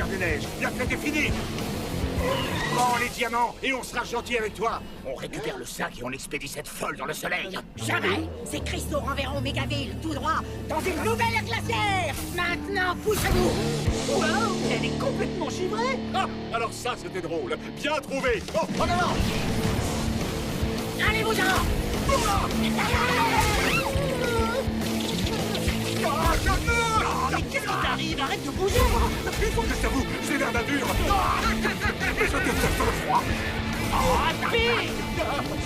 Seigneur des Neiges. La fête est finie. Prends les diamants et on sera gentil avec toi. On récupère le sac et on expédie cette folle dans le soleil. Jamais. Ces cristaux renverront Mégaville tout droit dans une nouvelle ère glaciaire. Maintenant, poussez-vous. Wow, elle est complètement givrée. Ah, alors ça, c'était drôle. Bien trouvé. Oh, en avant. Allez-vous-en. Mais qu'est-ce qui t'arrive? Arrête de bouger. Il faut que je t'avoue, j'ai l'air d'un dur. Mais je déteste le froid. Oh, Abby!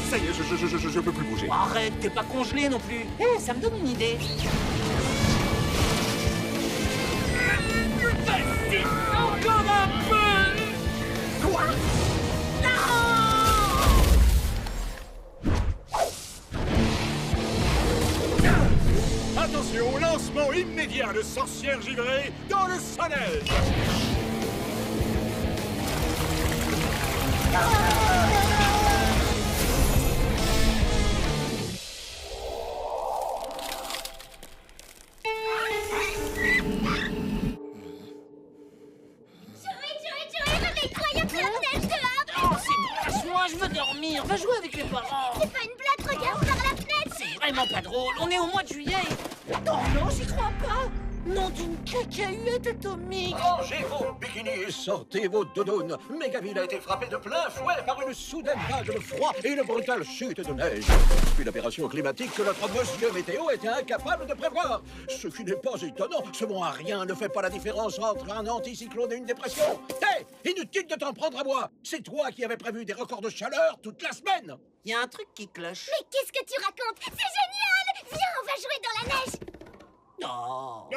Ça y est, je peux plus bouger. Arrête, t'es pas congelé non plus. Eh, ça me donne une idée. Vas-y, encore un peu. Quoi? Attention, lancement immédiat de sorcière givrée dans le soleil. Oh, c'est bon, lâche-moi, je veux dormir. Va jouer avec les parents. C'est pas une blague, regarde par la fenêtre. C'est vraiment pas drôle. On est au mois de juillet. Oh non, j'y crois pas. Nom d'une cacahuète atomique. Rangez vos bikinis et sortez vos doudounes. Mégaville a été frappée de plein fouet par une soudaine vague de froid et une brutale chute de neige. Une aberration climatique que notre monsieur météo était incapable de prévoir. Ce qui n'est pas étonnant. Ce mot à rien ne fait pas la différence entre un anticyclone et une dépression. Hé, inutile de t'en prendre à moi. C'est toi qui avais prévu des records de chaleur toute la semaine. Il y a un truc qui cloche. Mais qu'est-ce que tu racontes? C'est génial. Viens, on va jouer dans la neige. Oh.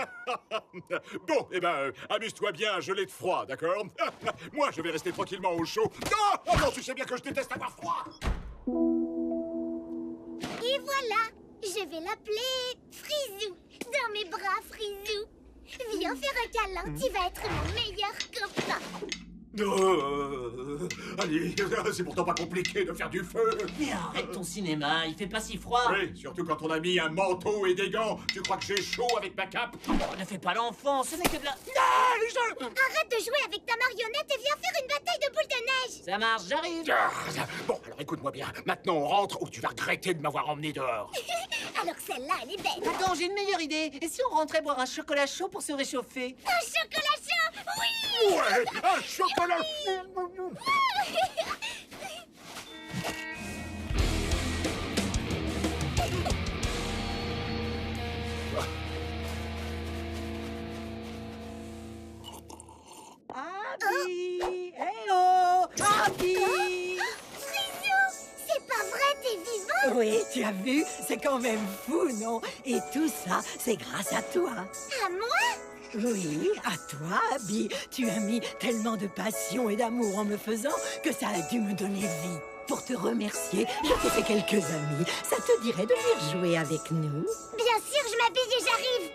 Bon, eh ben, amuse-toi bien, je l'ai de froid, d'accord? Moi, je vais rester tranquillement au chaud. Non! Oh non, tu sais bien que je déteste avoir froid! Et voilà, je vais l'appeler Frisou. Dans mes bras, Frisou. Viens faire un câlin, tu vas être mon meilleur copain. Allez, c'est pourtant pas compliqué de faire du feu. Mais arrête ton cinéma, il fait pas si froid. Oui, surtout quand on a mis un manteau et des gants. Tu crois que j'ai chaud avec ma cape? Oh, ne fais pas l'enfant, ce n'est que de la... Arrête de jouer avec ta marionnette et viens faire une bataille de boules de neige. Ça marche, j'arrive. Bon, alors écoute-moi bien. Maintenant, on rentre ou tu vas regretter de m'avoir emmené dehors. Alors celle-là, elle est belle. Attends, j'ai une meilleure idée. Et si on rentrait boire un chocolat chaud pour se réchauffer? Un chocolat chaud, oui. Ouais, un chocolat! Abby! Hey oh! Abby! Frisou, c'est pas vrai, t'es vivant? Oui, tu as vu? C'est quand même fou, non? Et tout ça, c'est grâce à toi. À moi? Oui, à toi, Abby. Tu as mis tellement de passion et d'amour en me faisant que ça a dû me donner vie. Pour te remercier, je t'ai fait quelques amis. Ça te dirait de venir jouer avec nous? Bien sûr, je m'habille et j'arrive.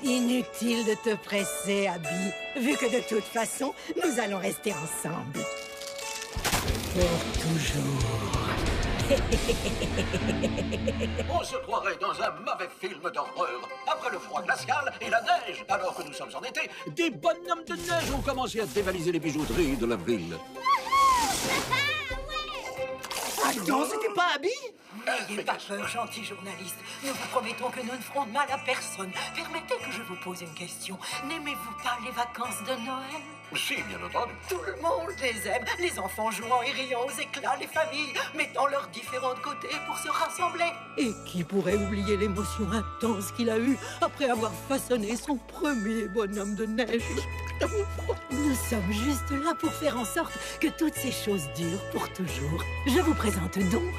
Inutile de te presser, Abby, vu que de toute façon, nous allons rester ensemble. Pour toujours. On se croirait dans un mauvais film d'horreur. Après le froid glacial et la neige, alors que nous sommes en été, des bonhommes de neige ont commencé à dévaliser les bijouteries de la ville. Attends, c'était pas Abby? N'ayez pas peur, gentil journaliste. Nous vous promettons que nous ne ferons de mal à personne. Permettez que je vous pose une question. N'aimez-vous pas les vacances de Noël? Si, bien entendu. Tout le monde les aime. Les enfants jouant et riant aux éclats, les familles mettant leurs différents côtés pour se rassembler. Et qui pourrait oublier l'émotion intense qu'il a eue après avoir façonné son premier bonhomme de neige? Nous sommes juste là pour faire en sorte que toutes ces choses durent pour toujours. Je vous présente donc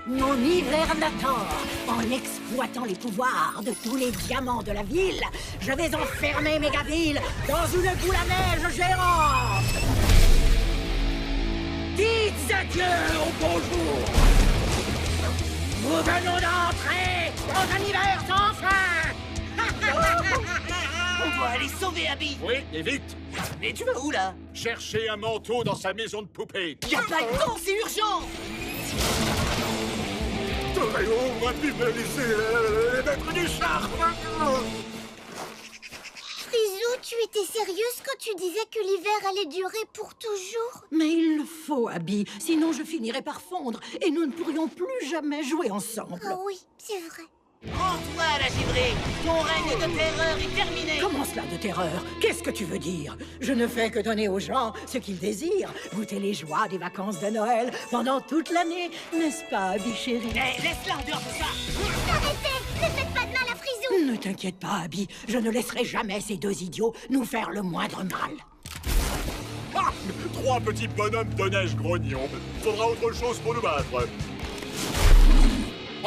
mon hivernator. En exploitant les pouvoirs de tous les diamants de la ville, je vais enfermer Mégaville dans une boule à neige géante. Dites adieu au beau jour. Nous venons d'entrer dans un hiver sans fin. On doit aller sauver Abby. Oui, et vite! Mais tu vas où, là? Chercher un manteau dans sa maison de poupée. Y'a pas le temps, c'est urgent. On va plus me laisser les maîtres du char. Frisou, tu étais sérieuse quand tu disais que l'hiver allait durer pour toujours? Mais il le faut, Abby, sinon je finirais par fondre et nous ne pourrions plus jamais jouer ensemble. Oh oui, c'est vrai. Rends-toi, la givrée. Ton règne de terreur est terminé. Comment cela de terreur? Qu'est-ce que tu veux dire? Je ne fais que donner aux gens ce qu'ils désirent, goûter les joies des vacances de Noël pendant toute l'année, n'est-ce pas, Abby chérie? Eh, laisse-la en dehors de ça. Arrêtez! Ne faites pas de mal à Frisou! Ne t'inquiète pas, Abby, je ne laisserai jamais ces deux idiots nous faire le moindre mal. Ah, 3 petits bonhommes de neige grognons. Faudra autre chose pour nous battre.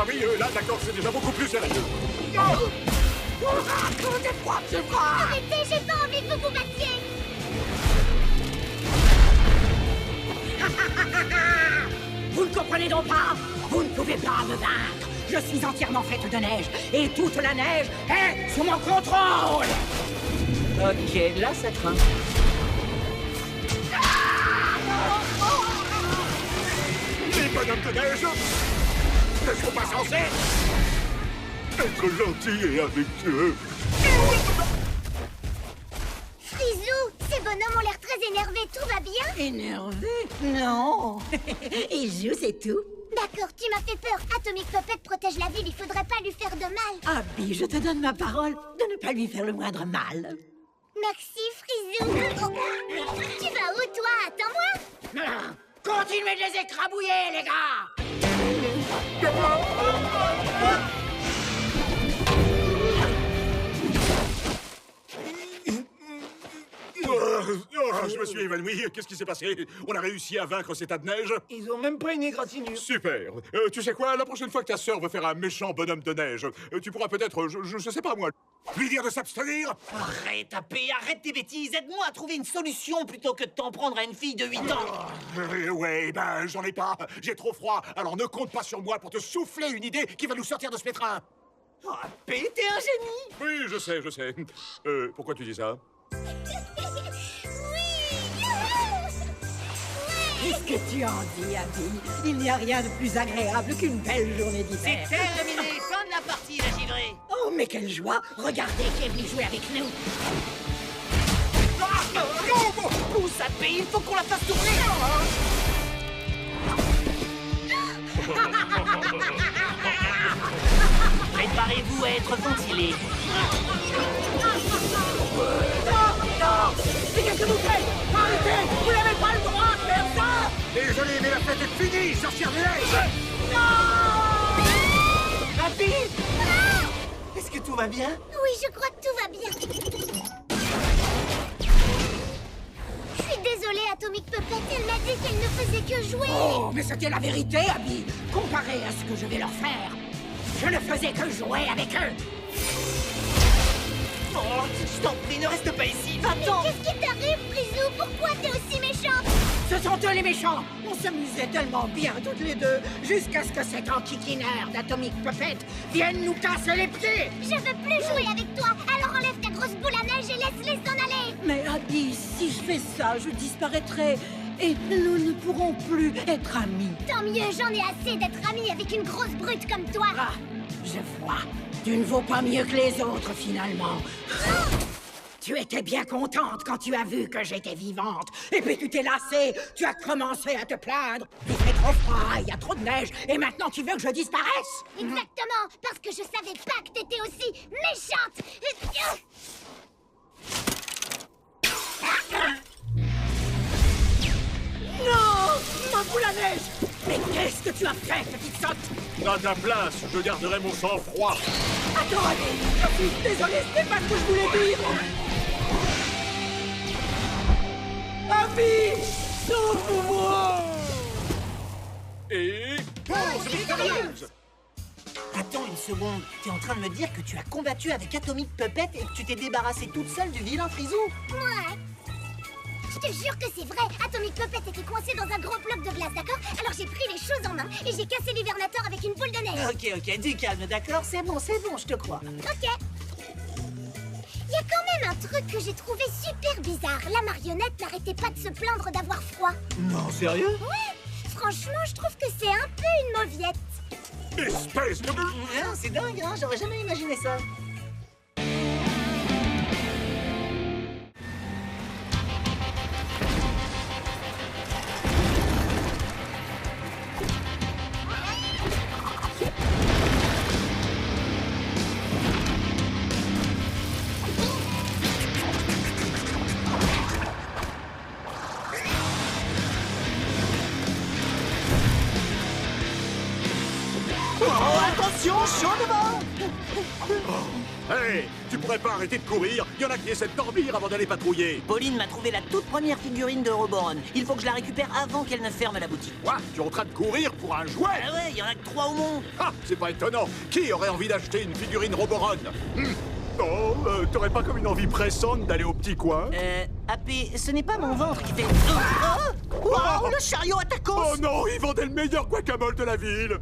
Ah oui, là, d'accord, c'est déjà beaucoup plus sérieux. Arrêtez, j'ai pas envie que vous vous battiez! Vous ne comprenez donc pas? Vous ne pouvez pas me vaincre. Je suis entièrement faite de neige, et toute la neige est sous mon contrôle. Ok, là ça craint. Les bonhommes de neige ne sont pas censés être gentils avec eux. Frisou, ces bonhommes ont l'air très énervés, tout va bien? Énervé? Non. Il joue, c'est tout. D'accord, tu m'as fait peur. Atomic Puppet protège la ville, il faudrait pas lui faire de mal. Abby, je te donne ma parole de ne pas lui faire le moindre mal. Merci, Frisou. Oh. Tu vas où, toi? Attends-moi. Continuez de les écrabouiller, les gars! Je me suis évanoui. Qu'est-ce qui s'est passé? On a réussi à vaincre ces tas de neige? Ils ont même pas une égratignure. Super. Tu sais quoi? La prochaine fois que ta sœur veut faire un méchant bonhomme de neige, tu pourras peut-être, je sais pas moi, lui dire de s'abstenir? Arrête, Abby, arrête tes bêtises. Aide-moi à trouver une solution plutôt que de t'en prendre à une fille de 8 ans. Ouais, ben j'en ai pas. J'ai trop froid. Alors ne compte pas sur moi pour te souffler une idée qui va nous sortir de ce pétrin. Oh, Abby, t'es un génie. Oui, je sais, je sais. Pourquoi tu dis ça? Qu'est-ce que tu en dis, Abby? Il n'y a rien de plus agréable qu'une belle journée C'est d'hiver. terminé. Fin de la partie, la givrée. Oh, mais quelle joie! Regardez qui est venu jouer avec nous! Pousse, Abby, il faut qu'on la fasse tourner. Préparez-vous à être ventilé. Non! Mais qu'est-ce que vous faites? Arrêtez! Vous n'avez pas le droit de faire ça! Désolé, mais la fête est finie, sorcière de neige! Abby, est-ce que tout va bien? Oui, je crois que tout va bien. Je suis désolée, Atomic Puppet. Elle m'a dit qu'elle ne faisait que jouer. Oh, mais c'était la vérité, Abby! Comparé à ce que je vais leur faire, je ne faisais que jouer avec eux! Oh, je t'en prie, ne reste pas ici. Va-t'en. Qu'est-ce qui t'arrive, Frisou? Pourquoi t'es aussi méchant? Ce sont eux les méchants! On s'amusait tellement bien toutes les deux, jusqu'à ce que cet enquiquineur d'Atomic Puppet vienne nous casser les pieds! Je veux plus jouer avec toi. Alors enlève ta grosse boule à neige et laisse-les s'en aller. Mais Abby, si je fais ça, je disparaîtrai et nous ne pourrons plus être amis. Tant mieux, j'en ai assez d'être amie avec une grosse brute comme toi. Ah, je vois. Tu ne vaux pas mieux que les autres, finalement. Tu étais bien contente quand tu as vu que j'étais vivante. Et puis tu t'es lassée, tu as commencé à te plaindre. Il fait trop froid, il y a trop de neige, et maintenant tu veux que je disparaisse? Exactement, parce que je savais pas que t'étais aussi méchante. Non! Ma boule à neige! Mais qu'est-ce que tu as fait, petite sotte? À ta place, je garderai mon sang-froid. Attends, Abby! Je suis désolée, c'était pas ce que je voulais dire! Abby! Sauve-moi! Et... pause victorieuse! Attends une seconde. T'es en train de me dire que tu as combattu avec Atomic Puppet et que tu t'es débarrassée toute seule du vilain Frisou? Ouais. Je te jure que c'est vrai. Atomic Puppet était coincé dans un gros bloc de glace, d'accord? Alors j'ai pris les choses en main et j'ai cassé l'hivernateur avec une boule de neige. Ok, du calme, d'accord? C'est bon, je te crois. Ok. Il y a quand même un truc que j'ai trouvé super bizarre. La marionnette n'arrêtait pas de se plaindre d'avoir froid. Non, sérieux? Ouais. Franchement, je trouve que c'est un peu une mauviette. Espèce de... C'est dingue, hein? J'aurais jamais imaginé ça. Oh, attention, chaud devant! Hé, tu pourrais pas arrêter de courir? Il y en a qui essaient de dormir avant d'aller patrouiller. Pauline m'a trouvé la toute première figurine de Roboron. Il faut que je la récupère avant qu'elle ne ferme la boutique. Quoi? Tu es en train de courir pour un jouet? Ah ouais, il y en a que 3 au monde. Ah, c'est pas étonnant. Qui aurait envie d'acheter une figurine Roboron? Oh, t'aurais pas comme une envie pressante d'aller au petit coin? AP, ce n'est pas mon ventre qui fait... Oh, oh, le chariot à tacos! Oh non, ils vendaient le meilleur guacamole de la ville.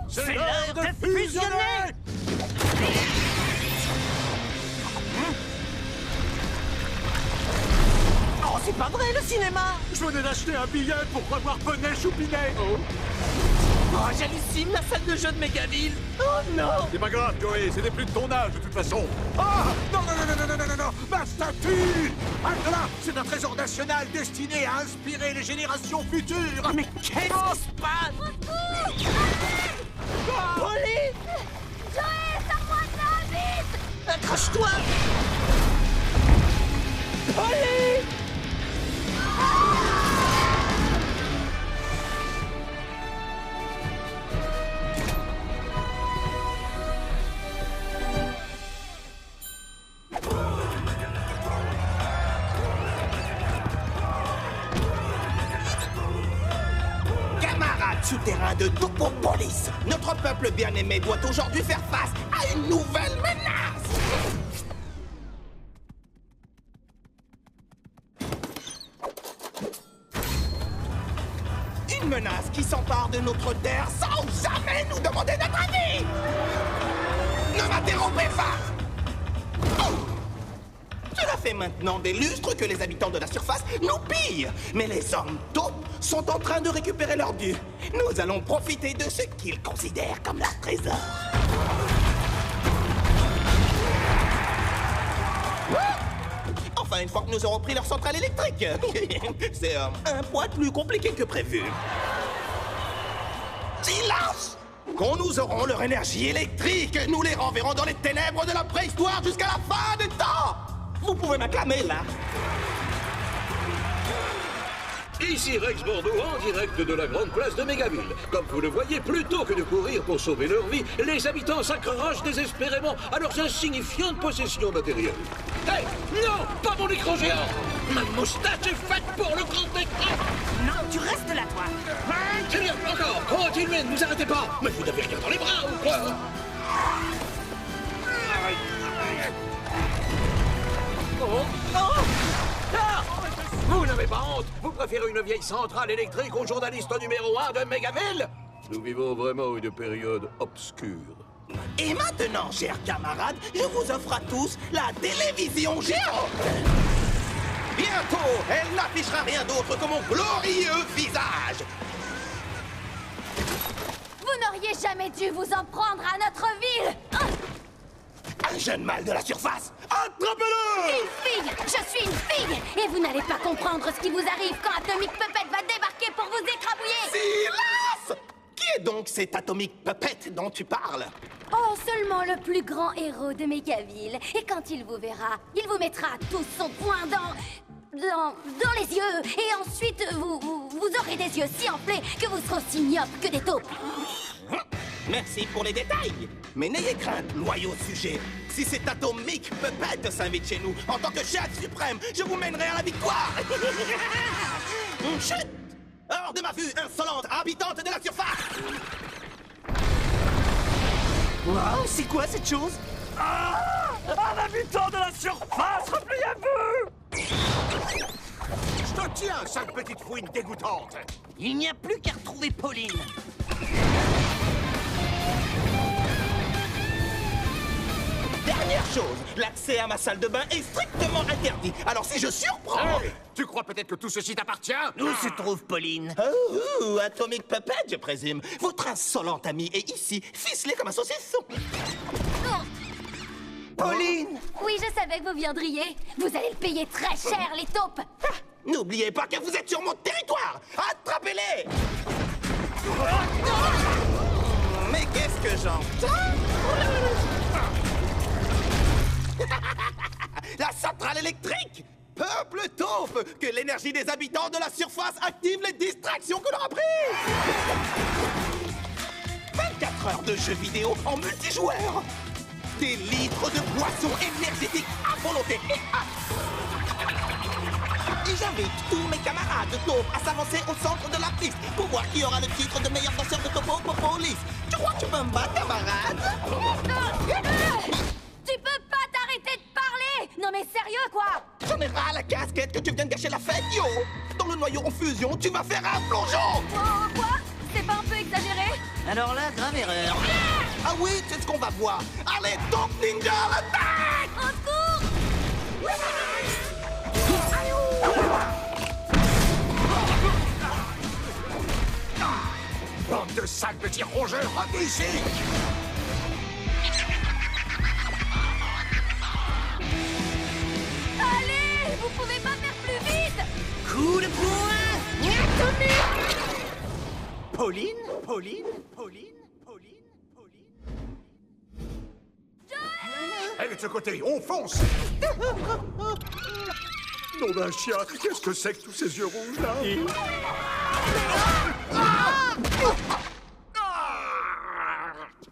C'est l'heure de fusionner! Oh, c'est pas vrai, le cinéma! Je venais d'acheter un billet pour revoir Poney Choupinet. Oh, j'hallucine, la salle de jeu de Mégaville! Oh non! C'est pas grave, Joey, c'était plus de ton âge de toute façon. Ah! Non, non, non, non, non, non, non, non, ma statue! Halte là! C'est un trésor national destiné à inspirer les générations futures! Mais qu'est-ce qui se passe? Pauline! Joey, sors-moi de là, vite! Accroche-toi! Pauline! Camarades souterrains de Topopolis, notre peuple bien-aimé doit aujourd'hui faire face à une nouvelle menace. Une menace qui s'empare de notre terre sans jamais nous demander notre avis. Ne m'interrompez pas. Oh! Cela fait maintenant des lustres que les habitants de la surface nous pillent. Mais les hommes taupes sont en train de récupérer leur dû. Nous allons profiter de ce qu'ils considèrent comme leur trésor. Enfin, une fois que nous aurons pris leur centrale électrique. C'est un poil plus compliqué que prévu. Silence! Quand nous aurons leur énergie électrique, nous les renverrons dans les ténèbres de la préhistoire jusqu'à la fin des temps! Vous pouvez m'acclamer, là. Ici Rex Bordeaux en direct de la grande place de Mégaville. Comme vous le voyez, plutôt que de courir pour sauver leur vie, les habitants s'accrochent désespérément à leurs insignifiantes possessions matérielles. Hé! Non! Pas mon écran géant! Ma moustache est faite pour le grand écran! Non, tu restes là, toi! C'est bien, encore! Continuez, ne vous arrêtez pas! Mais vous n'avez rien dans les bras ou quoi? Vous n'avez pas honte? Vous préférez une vieille centrale électrique au journaliste numéro 1 de Mégaville? Nous vivons vraiment une période obscure. Et maintenant, chers camarades, je vous offre à tous la télévision géante. Bientôt, elle n'affichera rien d'autre que mon glorieux visage. Vous n'auriez jamais dû vous en prendre à notre ville! Un jeune mâle de la surface, attrapez-le! Une fille! Je suis une fille! Et vous n'allez pas comprendre ce qui vous arrive quand Atomic Puppet va débarquer pour vous écrabouiller! Silence! Qui est donc cet Atomic Puppet dont tu parles? Oh, seulement le plus grand héros de Mégaville. Et quand il vous verra, il vous mettra tous son poing dans les yeux. Et ensuite, vous aurez des yeux si enflés que vous serez aussi myopes que des taupes. Merci pour les détails. Mais n'ayez crainte, loyaux sujets. Si cet Atomic Puppet s'invite chez nous en tant que chef suprême, je vous mènerai à la victoire. Chut! Hors de ma vue, insolente habitante de la surface! Wow, c'est quoi cette chose? Un habitant de la surface, repliez-vous! Je te tiens, sale petite fouine dégoûtante! Il n'y a plus qu'à retrouver Pauline. Dernière chose, l'accès à ma salle de bain est strictement interdit. Alors si je surprends... Hey, tu crois peut-être que tout ceci t'appartient? Où se trouve Pauline? Oh, Atomic Puppet, je présume. Votre insolente ami est ici, ficelé comme un saucisson. Pauline! Oui, je savais que vous viendriez. Vous allez le payer très cher, les taupes. Ah, n'oubliez pas que vous êtes sur mon territoire. Attrapez-les! Mais qu'est-ce que j'entends? La centrale électrique! Peuple taupe! Que l'énergie des habitants de la surface active les distractions que l'on a prises! 24 heures de jeux vidéo en multijoueur. Des litres de boissons énergétiques à volonté. Et j'invite tous mes camarades de taupe à s'avancer au centre de la piste pour voir qui aura le titre de meilleur danseur de Topo Police. Tu crois que tu peux me battre, camarade? Tu peux pas t'arrêter de parler! Non mais sérieux, quoi! J'en ai ras la casquette que tu viens de gâcher la fête, yo! Dans le noyau en fusion, tu vas faire un plongeon! Oh, quoi? C'est pas un peu exagéré? Alors là, grave erreur. Ah oui, c'est ce qu'on va voir! Allez, donc ninja, l'attaque! Au secours! Bande de sales petits rongeurs, revenez ici! Allez! Vous pouvez pas faire plus vite! Coup de poing! Pauline? Pauline? Pauline? Pauline? Pauline? Elle est de ce côté, on fonce! Nom d'un chien, qu'est-ce que c'est que tous ces yeux rouges là?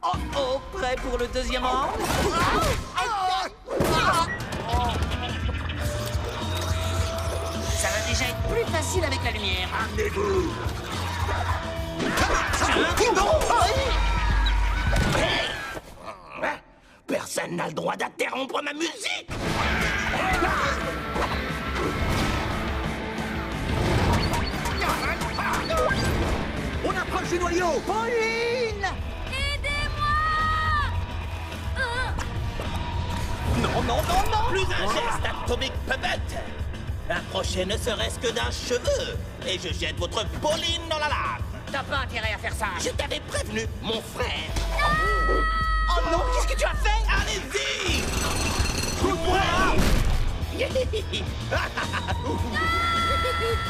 Oh oh, prêt pour le deuxième round? Ça va déjà être plus facile avec la lumière. Amenez-vous! Personne n'a le droit d'interrompre ma musique! On approche du noyau! Pauline! Aidez-moi! Non, non, non, non! Plus un geste, Atomic Puppet! Approchez ne serait-ce que d'un cheveu, et je jette votre Pauline dans la lave! T'as pas intérêt à faire ça. Je t'avais prévenu, mon frère! Oh non, qu'est-ce que tu as fait? Allez-y!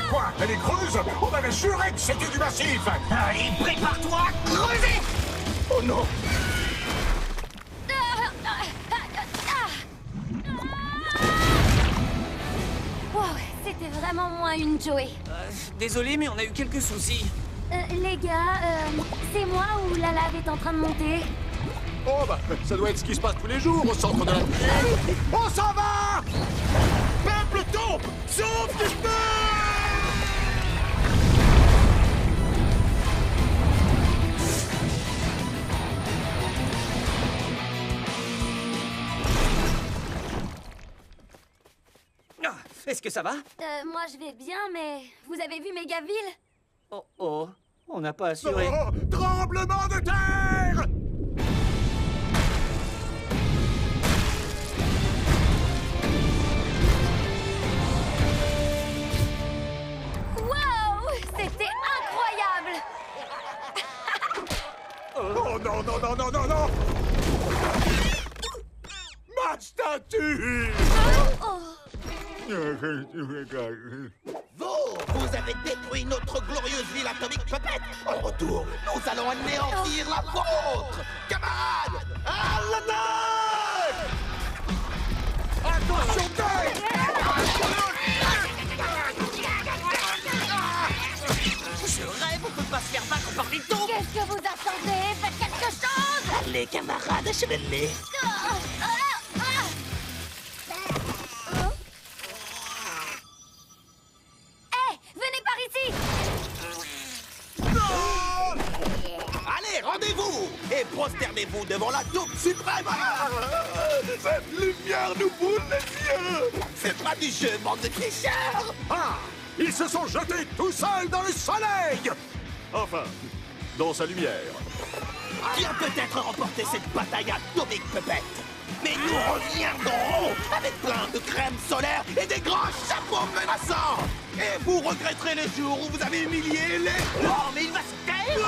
Quoi? Elle est creuse? On m'avait juré que c'était du massif! Allez, prépare-toi à creuser! Oh non! Wow, c'était vraiment moins une Joey. Désolé, mais on a eu quelques soucis. Les gars, c'est moi ou la lave est en train de monter? Oh bah, ça doit être ce qui se passe tous les jours au centre de la... On s'en va! Peuple tombe! Sauve du feu! Ah, est-ce que ça va? Moi je vais bien, mais vous avez vu Mégaville? Oh oh, on n'a pas assuré. Oh, tremblement de terre! Wow! C'était incroyable! Oh non, non, non, non, non, non! Ma statue! Oh! Vous avez détruit notre glorieuse ville Atomic Puppet! En retour, nous allons anéantir la vôtre! Camarades, à l'attaque! Attention, terre! Je rêve, on peut pas se faire battre par des taupes. Qu'est-ce que vous attendez? Faites quelque chose! Allez, camarades, achevez-les! Hé, venez par ici! Allez, rendez-vous! Et prosternez-vous devant la taupe suprême! Cette lumière nous boule les yeux! C'est pas du jeu, bande de tricheurs! Ah! Ils se sont jetés tout seuls dans le soleil! Enfin, dans sa lumière. Qui a peut-être remporté cette bataille Atomic Puppet? Mais nous reviendrons avec plein de crème solaire et des grands chapeaux menaçants! Et vous regretterez les jours où vous avez humilié les... Oh, mais il va se taire!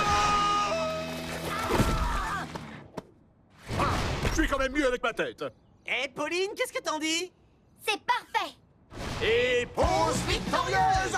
Ah, je suis quand même mieux avec ma tête. Eh, Pauline, qu'est-ce que t'en dis? C'est parfait! Et pause victorieuse!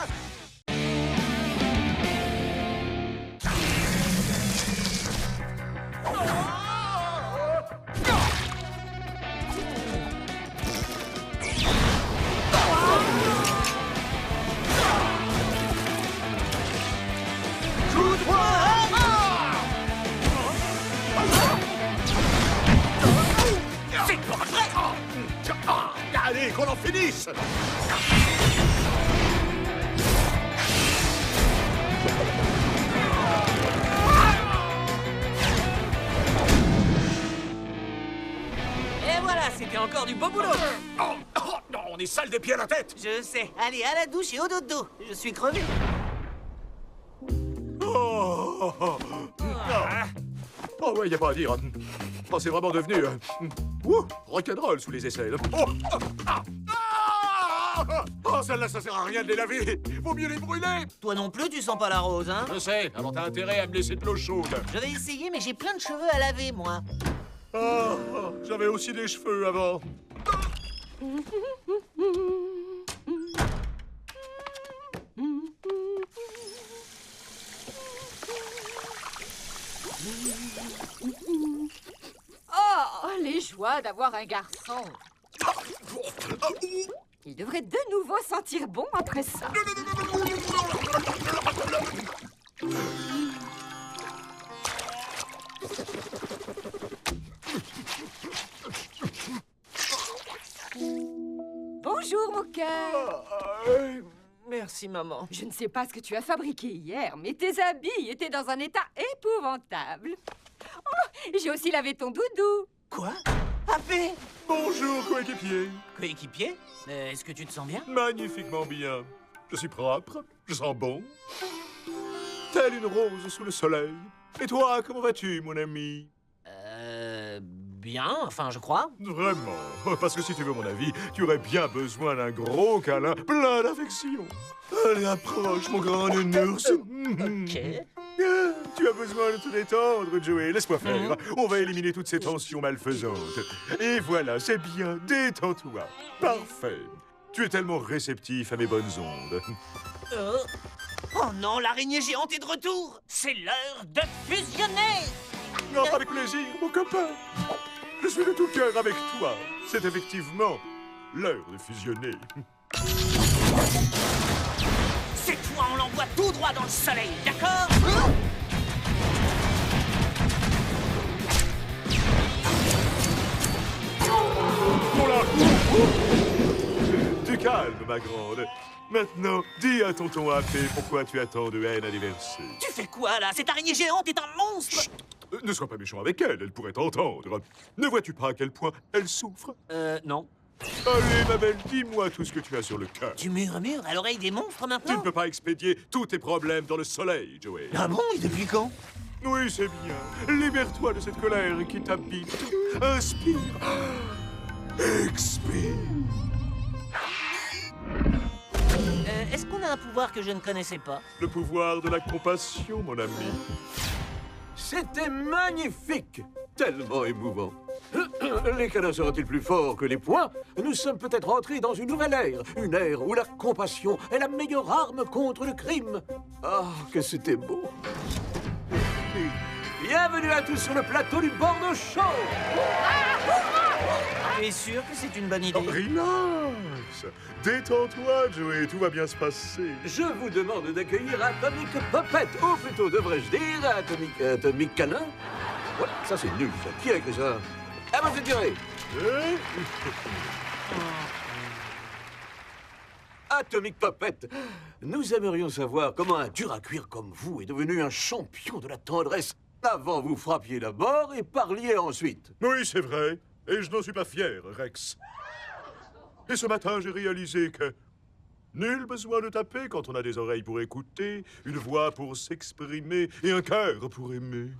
justice. Et voilà, c'était encore du beau boulot. Oh, non, on est sale des pieds à la tête. Je sais. Allez, à la douche et au dodo. Je suis crevé. Oh ouais, y a pas à dire. Oh, c'est vraiment devenu rock'n'roll sous les aisselles. Oh, celle-là, ça sert à rien de les laver. Vaut mieux les brûler. Toi non plus, tu sens pas la rose, hein? Je sais, alors t'as intérêt à me laisser de l'eau chaude. Je vais essayer, mais j'ai plein de cheveux à laver, moi. J'avais aussi des cheveux avant. Oh, les joies d'avoir un garçon. Il devrait de nouveau sentir bon après ça. Bonjour, mon cœur. Merci, maman. Je ne sais pas ce que tu as fabriqué hier, mais tes habits étaient dans un état épouvantable. Oh, j'ai aussi lavé ton doudou. Quoi? Papé! Bonjour, coéquipier. Coéquipier? Est-ce que tu te sens bien? Magnifiquement bien. Je suis propre, je sens bon. Telle une rose sous le soleil. Et toi, comment vas-tu, mon ami? Bien, enfin, je crois. Vraiment. Parce que si tu veux mon avis, tu aurais bien besoin d'un gros câlin plein d'affection. Allez, approche, mon grand nounours. Ok. Tu as besoin de te détendre, Joey. Laisse-moi faire. On va éliminer toutes ces tensions malfaisantes. Et voilà, c'est bien. Détends-toi. Parfait. Tu es tellement réceptif à mes bonnes ondes. Oh non, l'araignée géante est de retour! C'est l'heure de fusionner! Non, avec plaisir, mon copain. Je suis de tout cœur avec toi. C'est effectivement l'heure de fusionner. C'est toi, on l'envoie tout droit dans le soleil, d'accord? Tu calmes, ma grande. Maintenant, dis à tonton AP pourquoi tu as tant de haine à déverser. Tu fais quoi, là? Cette araignée géante est un monstre! Chut! Ne sois pas méchant avec elle, elle pourrait t'entendre. Ne vois-tu pas à quel point elle souffre? Non. Allez, ma belle, dis-moi tout ce que tu as sur le cœur. Tu murmures à l'oreille des monstres Tu maintenant? ne peux pas expédier tous tes problèmes dans le soleil, Joey. Ah bon? Et depuis quand? Oui, c'est bien. Libère-toi de cette colère qui t'habite. Inspire. Expire. Est-ce qu'on a un pouvoir que je ne connaissais pas? Le pouvoir de la compassion, mon ami. C'était magnifique! Tellement émouvant. Les câlins seraient-ils plus forts que les poings? Nous sommes peut-être entrés dans une nouvelle ère. Une ère où la compassion est la meilleure arme contre le crime. Ah, que c'était beau. Bienvenue à tous sur le plateau du Bordeaux Show! Tu es sûr que c'est une bonne idée? Relax. Détends-toi, Joey, tout va bien se passer. Je vous demande d'accueillir Atomic Puppet, ou plutôt devrais-je dire Atomic Câlin? Ouais, ça c'est nul, ça. Qui a écrit ça? À votre durée. Atomic Puppet, nous aimerions savoir comment un dur à cuire comme vous est devenu un champion de la tendresse. Avant, vous frappiez d'abord et parliez ensuite. Oui, c'est vrai. Et je n'en suis pas fier, Rex. Et ce matin, j'ai réalisé que nul besoin de taper quand on a des oreilles pour écouter, une voix pour s'exprimer et un cœur pour aimer.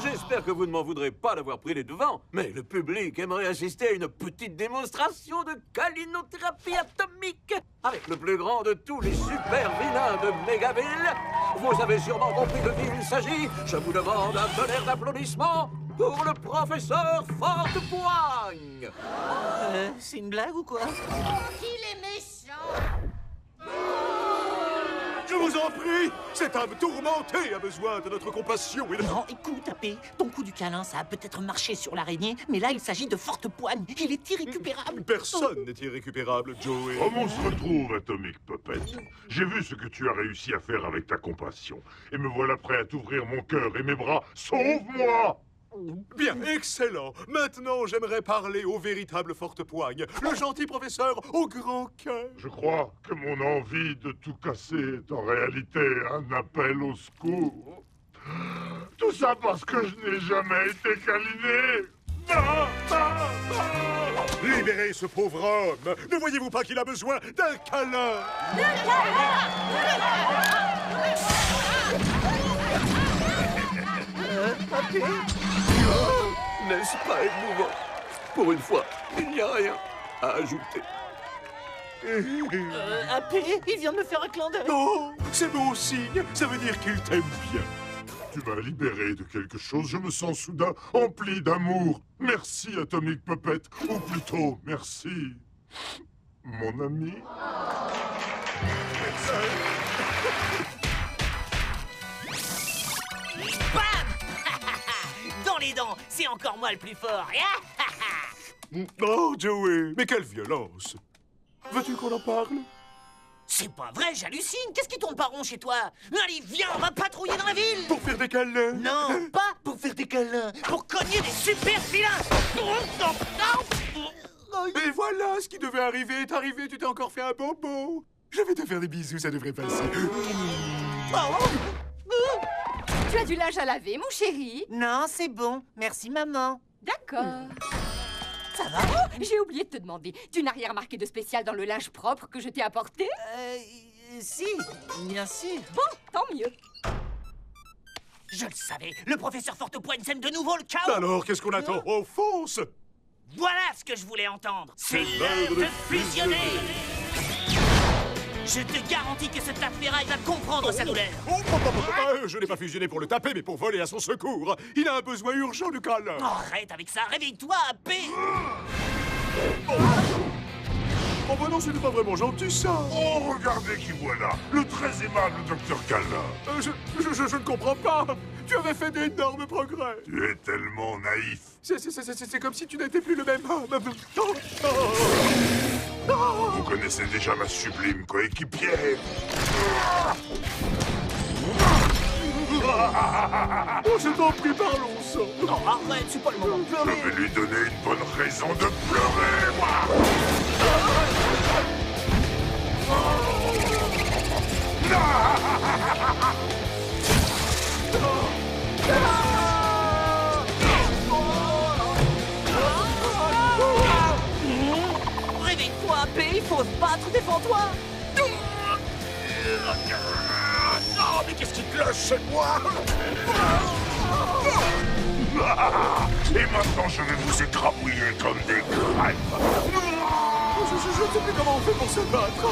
J'espère que vous ne m'en voudrez pas d'avoir pris les devants, mais le public aimerait assister à une petite démonstration de câlinothérapie atomique avec le plus grand de tous les super vilains de Mégaville. Vous avez sûrement compris de qui il s'agit. Je vous demande un tonnerre d'applaudissements pour le professeur Fortepoigne. C'est une blague ou quoi? Il est méchant. Je vous en prie, cette âme tourmentée a besoin de notre compassion et de... Non, écoute, AP, ton coup du câlin, ça a peut-être marché sur l'araignée, mais là, il s'agit de Fortepoigne. Il est irrécupérable. Personne n'est irrécupérable, Joey. Comment on se retrouve, Atomic Puppet? J'ai vu ce que tu as réussi à faire avec ta compassion. Et me voilà prêt à t'ouvrir mon cœur et mes bras. Sauve-moi! Bien, excellent. Maintenant, j'aimerais parler au véritable forte-poigne, le gentil professeur au grand cœur. Je crois que mon envie de tout casser est en réalité un appel au secours. Tout ça parce que je n'ai jamais été câliné. Non, non, non. Libérez ce pauvre homme. Ne voyez-vous pas qu'il a besoin d'un câlin? Papy? Oh, n'est-ce pas émouvant? Pour une fois, il n'y a rien à ajouter. Happy, il vient de me faire un clin d'œil. Oh, c'est bon signe. Ça veut dire qu'il t'aime bien. Tu m'as libéré de quelque chose. Je me sens soudain empli d'amour. Merci, Atomic Puppet. Ou plutôt, merci, mon ami. Bam. Dans les dents, c'est encore moi le plus fort. Oh, Joey, mais quelle violence. Veux-tu qu'on en parle? C'est pas vrai, j'hallucine. Qu'est-ce qui tourne pas rond chez toi? Allez, viens, on va patrouiller dans la ville. Pour faire des câlins? Non, pas pour faire des câlins, pour cogner des super filins. Et voilà, ce qui devait arriver est arrivé. Tu t'es encore fait un bobo. Je vais te faire des bisous, ça devrait passer. Tu as du linge à laver, mon chéri? Non, c'est bon. Merci, maman. D'accord. Ça va? J'ai oublié de te demander. Tu n'as rien remarqué de spécial dans le linge propre que je t'ai apporté? Si, bien sûr. Bon, tant mieux. Je le savais. Le professeur Fortepoigne sème de nouveau le chaos. Alors, qu'est-ce qu'on attend? Oh, fonce! Voilà ce que je voulais entendre. C'est l'heure de fusionner. Je te garantis que ce tape-ferraille va comprendre sa douleur. Je n'ai pas fusionné pour le taper, mais pour voler à son secours. Il a un besoin urgent de câlin. Arrête avec ça, réveille-toi, P. Oh bah non, ce n'est pas vraiment gentil, ça. Oh, regardez qui voilà, le très aimable Dr. Calna. Je ne comprends pas. Tu avais fait d'énormes progrès. Tu es tellement naïf. C'est comme si tu n'étais plus le même homme. Vous connaissez déjà ma sublime coéquipière. Oh, je t'en prie, parlons ça. Non, arrête, c'est pas le moment de pleurer. Je vais lui donner une bonne raison de pleurer, moi. Réveille-toi, P, il faut se battre, défends-toi. Non, mais qu'est-ce qui cloche chez moi? Et maintenant, je vais vous écrabouiller comme des crêpes. Je ne sais plus comment on fait pour se battre.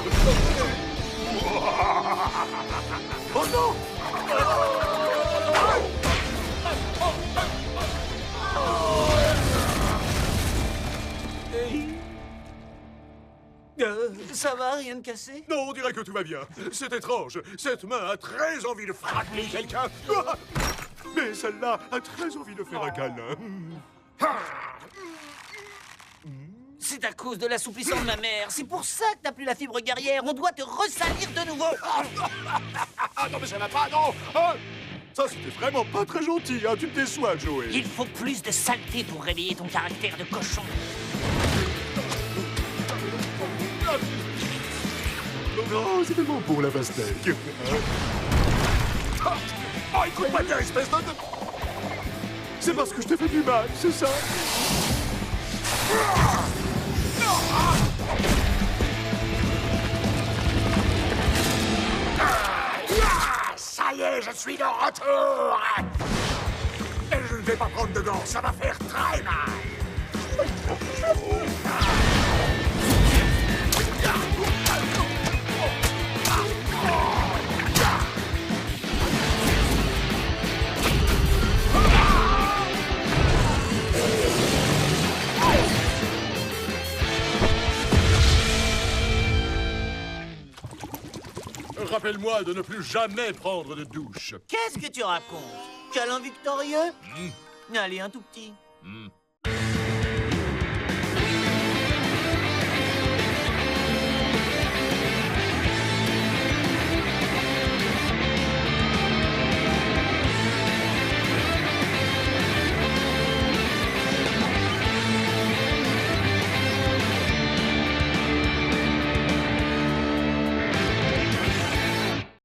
Oh non! Ça va, rien de cassé? Non, on dirait que tout va bien. C'est étrange. Cette main a très envie de frapper quelqu'un. Mais celle-là a très envie de faire un câlin. C'est à cause de l'assouplissement de ma mère. C'est pour ça que t'as plus la fibre guerrière. On doit te ressalir de nouveau. Ah non, mais ça va pas, non. Ça, c'était vraiment pas très gentil, hein. Tu me déçois, Joey. Il faut plus de saleté pour réveiller ton caractère de cochon. Oh, c'est tellement bon, la pastèque. Oh, écoute-moi bien, espèce de... C'est parce que je t'ai fait du mal, c'est ça? Ça y est, je suis de retour. Et je ne vais pas prendre de gants, ça va faire très mal. Rappelle-moi de ne plus jamais prendre de douche. Qu'est-ce que tu racontes? Câlin victorieux? Allez, un tout petit.